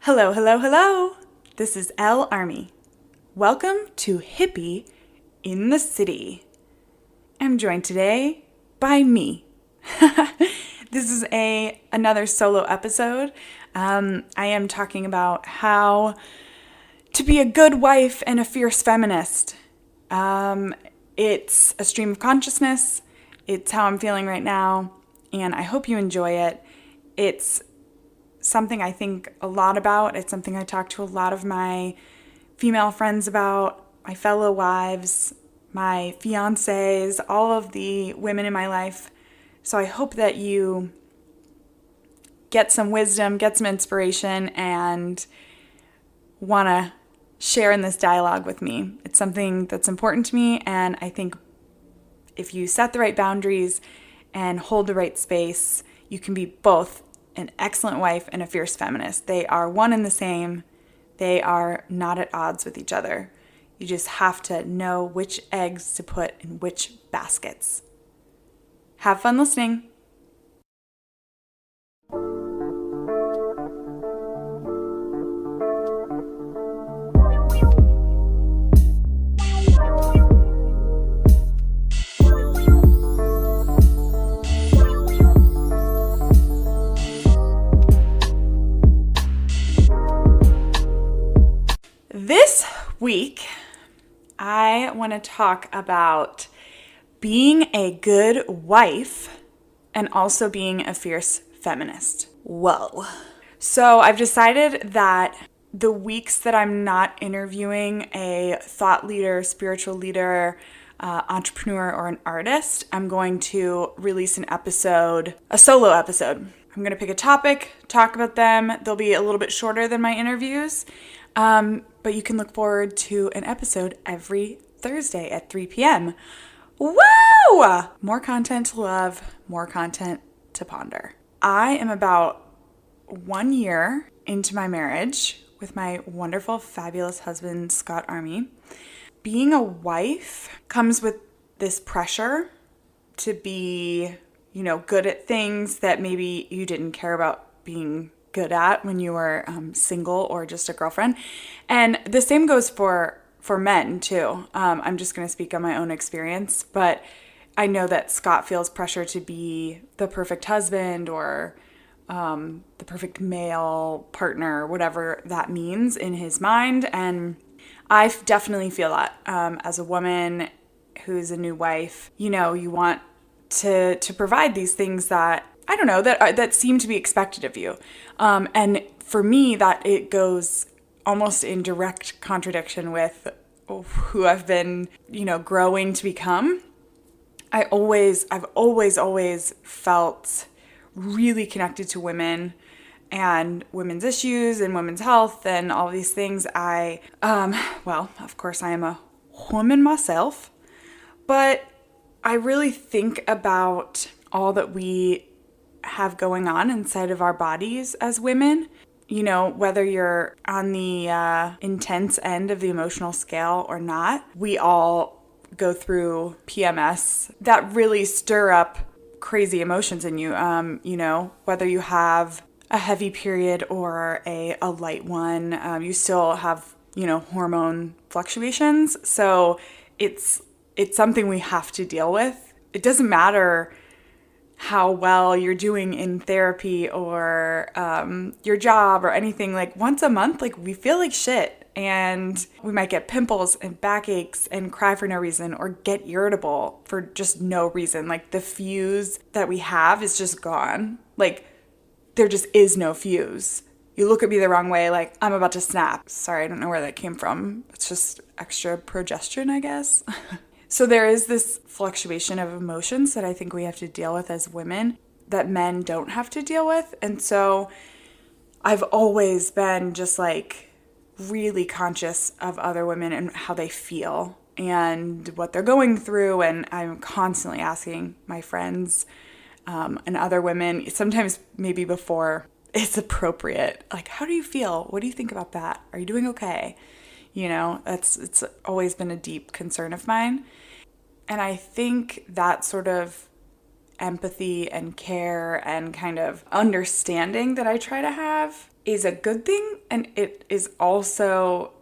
Hello, hello, hello. This is Elle Army. Welcome to Hippie in the City. I'm joined today by me. This is another solo episode. I am talking about how to be a good wife and a fierce feminist. It's a stream of consciousness. It's how I'm feeling right now, and I hope you enjoy it. It's something I think a lot about. It's something I talk to a lot of my female friends about, my fellow wives, my fiancés, all of the women in my life. So I hope that you get some wisdom, get some inspiration, and want to share in this dialogue with me. It's something that's important to me, and I think if you set the right boundaries and hold the right space, you can be both an excellent wife and a fierce feminist. They are one and the same. They are not at odds with each other. You just have to know which eggs to put in which baskets. Have fun listening. This week, I want to talk about being a good wife and also being a fierce feminist. Whoa. So I've decided that the weeks that I'm not interviewing a thought leader, spiritual leader, entrepreneur, or an artist, I'm going to release an episode, a solo episode. I'm going to pick a topic, talk about them. They'll be a little bit shorter than my interviews. But you can look forward to an episode every Thursday at 3 p.m. Woo! More content to love, more content to ponder. I am about 1 year into my marriage with my wonderful, fabulous husband, Scott Army. Being a wife comes with this pressure to be, good at things that maybe you didn't care about being good at when you were single or just a girlfriend. And the same goes for men too. I'm just going to speak on my own experience, but I know that Scott feels pressure to be the perfect husband or the perfect male partner, whatever that means in his mind. And I definitely feel that as a woman who's a new wife, you want to provide these things that that seem to be expected of you. And for me, that it goes almost in direct contradiction with who I've been, growing to become. I've always felt really connected to women and women's issues and women's health and all these things. Of course I am a woman myself, but I really think about all that we have going on inside of our bodies as women. Whether you're on the intense end of the emotional scale or not, we all go through PMS that really stir up crazy emotions in you. Whether you have a heavy period or a light one, you still have, hormone fluctuations. So it's something we have to deal with. It doesn't matter how well you're doing in therapy or your job or anything. Like once a month, we feel like shit, and we might get pimples and backaches and cry for no reason or get irritable for just no reason. Like the fuse that we have is just gone. Like there just is no fuse. You look at me the wrong way, like I'm about to snap. Sorry, I don't know where that came from. It's just extra progesterone, I guess. So there is this fluctuation of emotions that I think we have to deal with as women that men don't have to deal with. And so I've always been just really conscious of other women and how they feel and what they're going through. And I'm constantly asking my friends and other women, sometimes maybe before it's appropriate, how do you feel? What do you think about that? Are you doing okay? It's always been a deep concern of mine. And I think that sort of empathy and care and kind of understanding that I try to have is a good thing, and it is also,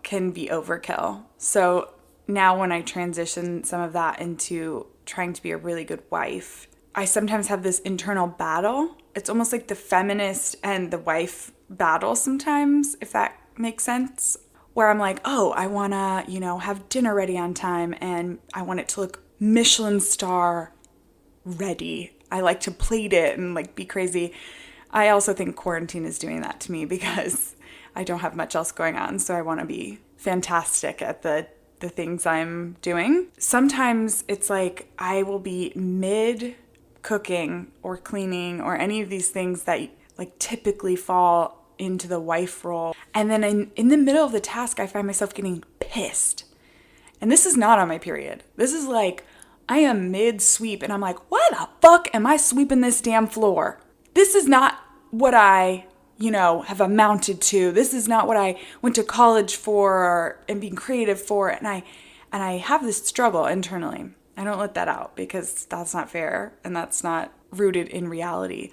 can be overkill. So now when I transition some of that into trying to be a really good wife, I sometimes have this internal battle. It's almost like the feminist and the wife battle sometimes, if that makes sense, where I'm like, oh, I want to, have dinner ready on time, and I want it to look Michelin star ready. I like to plate it and like be crazy. I also think quarantine is doing that to me because I don't have much else going on. So I want to be fantastic at the things I'm doing. Sometimes it's like I will be mid cooking or cleaning or any of these things that like typically fall into the wife role. And then in the middle of the task, I find myself getting pissed. And this is not on my period. This is like, I am mid-sweep and I'm like, why the fuck am I sweeping this damn floor? This is not what I, have amounted to. This is not what I went to college for and being creative for. And I have this struggle internally. I don't let that out because that's not fair and that's not rooted in reality.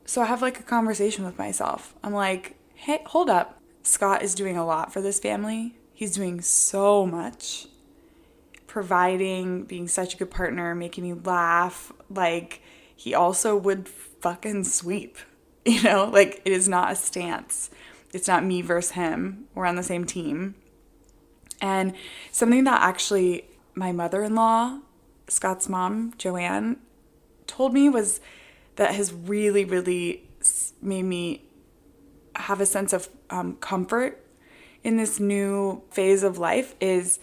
So I have like a conversation with myself. I'm like, hey, hold up. Scott is doing a lot for this family. He's doing so much. Providing, being such a good partner, making me laugh. Like, he also would fucking sweep, like it is not a stance. It's not me versus him. We're on the same team. And something that actually my mother-in-law, Scott's mom, Joanne, told me was that has really, really made me have a sense of comfort in this new phase of life is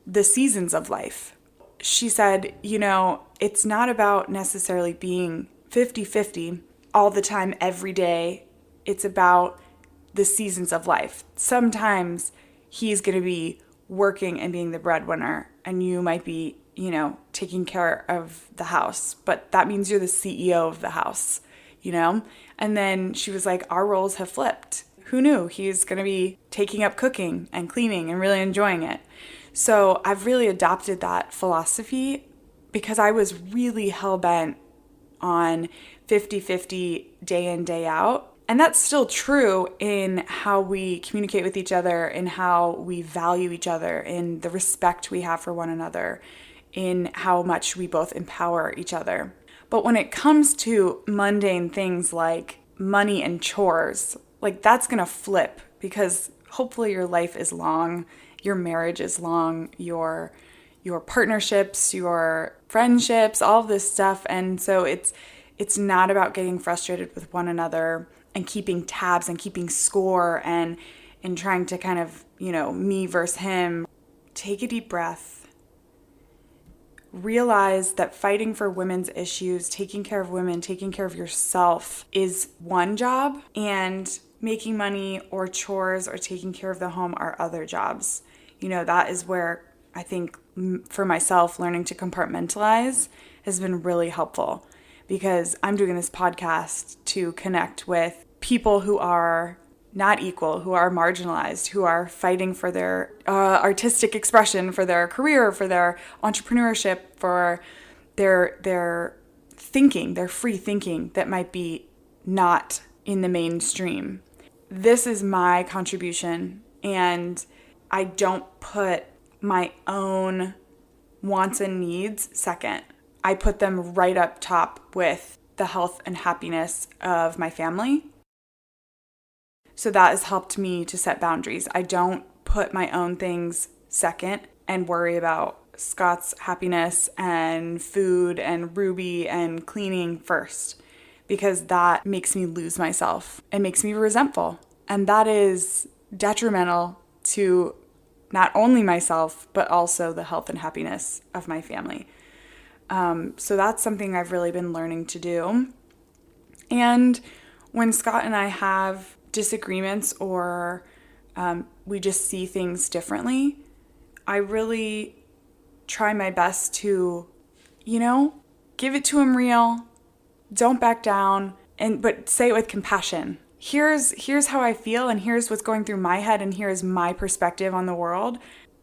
the seasons of life. She said, it's not about necessarily being 50-50 all the time, every day. It's about the seasons of life. Sometimes he's going to be working and being the breadwinner, and you might be, taking care of the house, but that means you're the CEO of the house, And then she was like, our roles have flipped. Who knew? He's going to be taking up cooking and cleaning and really enjoying it. So I've really adopted that philosophy because I was really hell-bent on 50-50 day in, day out. And that's still true in how we communicate with each other, in how we value each other, in the respect we have for one another, in how much we both empower each other. But when it comes to mundane things like money and chores, like that's going to flip because hopefully your life is long, your marriage is long, your partnerships, your friendships, all of this stuff. And so it's not about getting frustrated with one another and keeping tabs and keeping score and trying to kind of, me versus him. Take a deep breath. Realize that fighting for women's issues, taking care of women, taking care of yourself is one job, and making money or chores or taking care of the home are other jobs. That is where I think for myself, learning to compartmentalize has been really helpful because I'm doing this podcast to connect with people who are not equal, who are marginalized, who are fighting for their artistic expression, for their career, for their entrepreneurship, for their thinking, their free thinking that might be not in the mainstream. This is my contribution, and I don't put my own wants and needs second. I put them right up top with the health and happiness of my family. So that has helped me to set boundaries. I don't put my own things second and worry about Scott's happiness and food and Ruby and cleaning first, because that makes me lose myself. It makes me resentful. And that is detrimental to not only myself, but also the health and happiness of my family. So that's something I've really been learning to do. And when Scott and I have disagreements or we just see things differently, I really try my best to, give it to him real, don't back down, but say it with compassion. Here's how I feel, and here's what's going through my head, and here's my perspective on the world.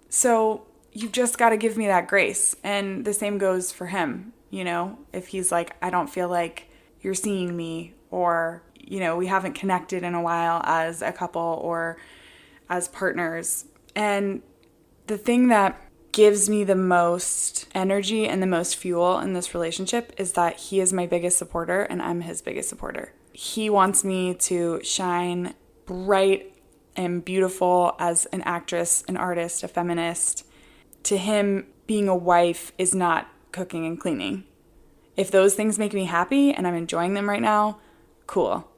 So you've just got to give me that grace. And the same goes for him, if he's like, I don't feel like you're seeing me, or, we haven't connected in a while as a couple or as partners. And the thing that gives me the most energy and the most fuel in this relationship is that he is my biggest supporter and I'm his biggest supporter. He wants me to shine bright and beautiful as an actress, an artist, a feminist. To him, being a wife is not cooking and cleaning. If those things make me happy and I'm enjoying them right now, cool.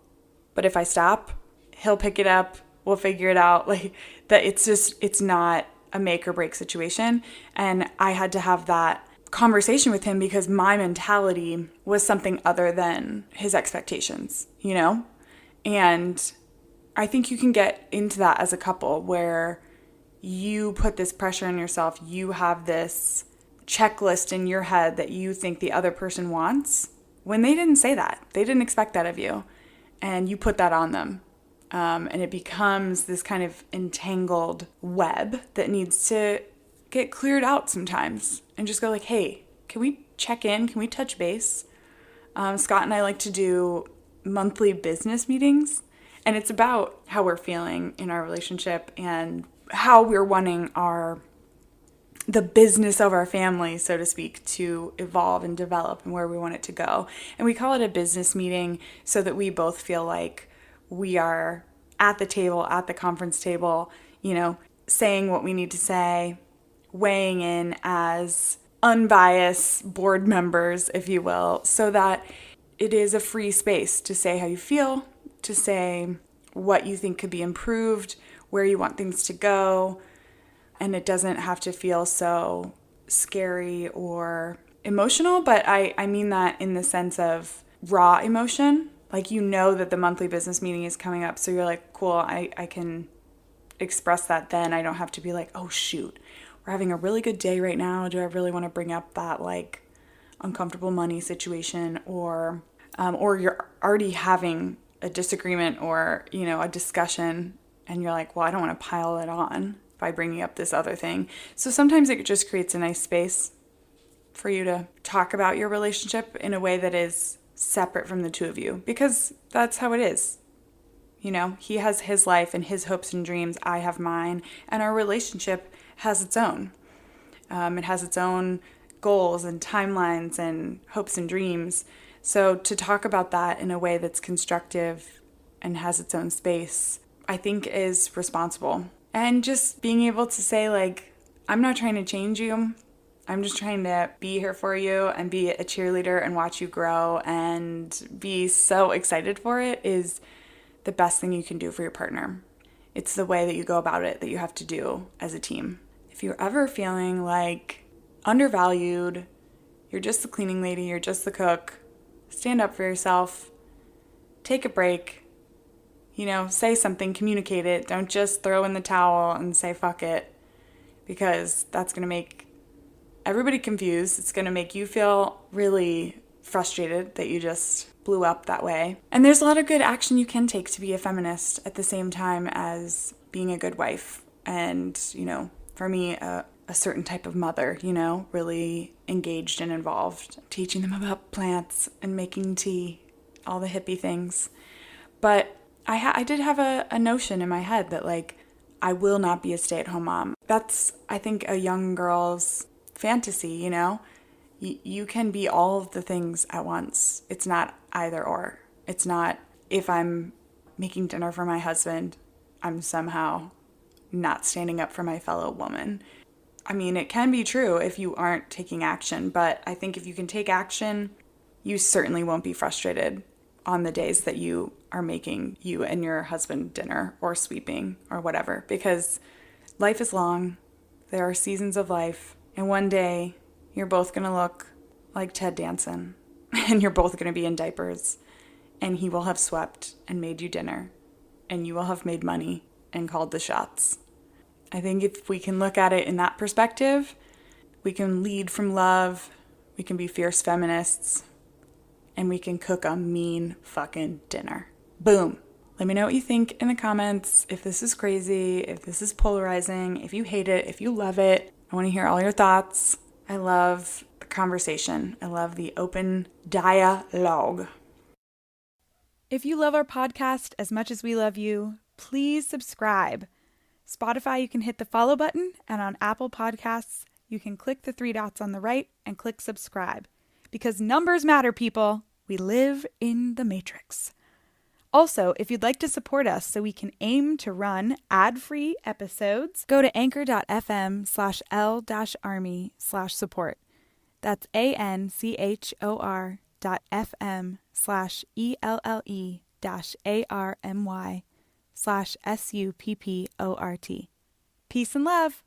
But if I stop, he'll pick it up. We'll figure it out. Like that, it's not a make or break situation. And I had to have that conversation with him because my mentality was something other than his expectations, And I think you can get into that as a couple where you put this pressure on yourself. You have this checklist in your head that you think the other person wants when they didn't say that. They didn't expect that of you. And you put that on them. And it becomes this kind of entangled web that needs to get cleared out sometimes and just go like, hey, can we check in? Can we touch base? Scott and I like to do monthly business meetings, and it's about how we're feeling in our relationship and how we're wanting the business of our family, so to speak, to evolve and develop and where we want it to go. And we call it a business meeting so that we both feel like we are at the table, at the conference table, saying what we need to say, weighing in as unbiased board members, if you will, so that it is a free space to say how you feel, to say what you think could be improved, where you want things to go. And it doesn't have to feel so scary or emotional, but I mean that in the sense of raw emotion. Like, that the monthly business meeting is coming up, so you're like, cool, I can express that then. I don't have to be like, oh, shoot, we're having a really good day right now. Do I really want to bring up that, like, uncomfortable money situation? Or you're already having a disagreement or, a discussion, and you're like, well, I don't want to pile it on by bringing up this other thing. So sometimes it just creates a nice space for you to talk about your relationship in a way that is separate from the two of you, because that's how it is. He has his life and his hopes and dreams. I have mine, and our relationship has its own. It has its own goals and timelines and hopes and dreams. So to talk about that in a way that's constructive and has its own space, I think is responsible. And just being able to say, like, I'm not trying to change you. I'm just trying to be here for you and be a cheerleader and watch you grow and be so excited for it is the best thing you can do for your partner. It's the way that you go about it that you have to do as a team. If you're ever feeling like undervalued, you're just the cleaning lady, you're just the cook, stand up for yourself, take a break, say something, communicate it. Don't just throw in the towel and say fuck it, because that's going to make everybody confused. It's going to make you feel really frustrated that you just blew up that way. And there's a lot of good action you can take to be a feminist at the same time as being a good wife. And, for me, a certain type of mother, really engaged and involved, teaching them about plants and making tea, all the hippie things. But I did have a notion in my head that, like, I will not be a stay-at-home mom. That's, I think, a young girl's fantasy, You can be all of the things at once. It's not either or. It's not, if I'm making dinner for my husband, I'm somehow not standing up for my fellow woman. I mean, it can be true if you aren't taking action, but I think if you can take action, you certainly won't be frustrated on the days that you are making you and your husband dinner or sweeping or whatever, because life is long. There are seasons of life, and one day you're both going to look like Ted Danson, and you're both going to be in diapers, and he will have swept and made you dinner, and you will have made money and called the shots. I think if we can look at it in that perspective, we can lead from love, we can be fierce feminists, and we can cook a mean fucking dinner. Boom. Let me know what you think in the comments, if this is crazy, if this is polarizing, if you hate it, if you love it. I want to hear all your thoughts. I love the conversation. I love the open dialogue. If you love our podcast as much as we love you, please subscribe. Spotify, you can hit the follow button, and on Apple Podcasts, you can click the 3 dots on the right and click subscribe. Because numbers matter, people. We live in the Matrix. Also, if you'd like to support us so we can aim to run ad-free episodes, go to anchor.fm/L-army/support. That's anchor.fm/ELLE-ARMY/SUPPORT. Peace and love.